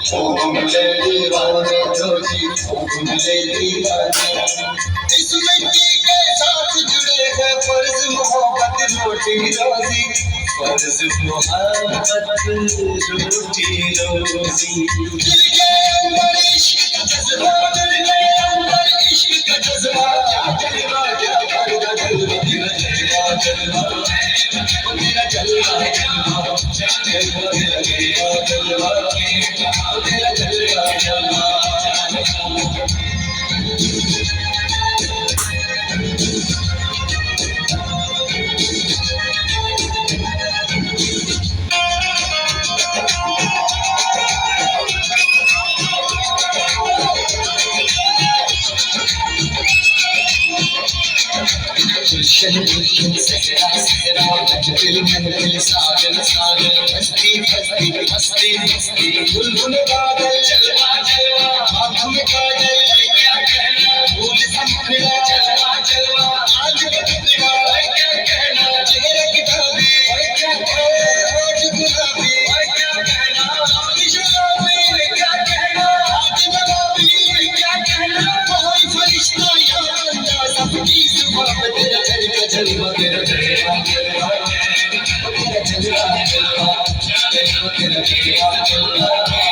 ओ मिले दीवाने जोगी, ओ मिले दीवाने। इस मिट्टी के साथ जुड़े हैं फर्ज मोहब्बत रोटी रोजी, फर्ज मोहब्बत रोटी रोजी। दिल के अंदर इश्क का जज्बा, दिल के अंदर इश्क का जज्बा, क्या जलवा क्या करदा जलवा, तेरा जलवा जलवा, तेरा जलवा जलवा, जलवा तेरा जलवा जलवा, तेरा जलवा जलवा। गुलशन गुलशन सहरा सहरा, महफिल महफिल साजन साजन, हस्ती हस्ती हस्ती हस्ती, बुलबुल बादल जलवा जलवा, आँख में काजल क्या कहना, फूल संभला जलवा जलवा, आज का टुकड़ा क्या कहना, चेहरे किताबी क्या कहना, होठ गुलाबी क्या कहना, आँखें शराबी क्या कहना, हाथ गुलाबी क्या कहना, कोई फरिश्ता या बंदा सबकी जुबान पे तेरा जलवा जलवा, तेरा जलवा जलवा, तेरा जलवा जलवा, तेरा जलवा जलवा।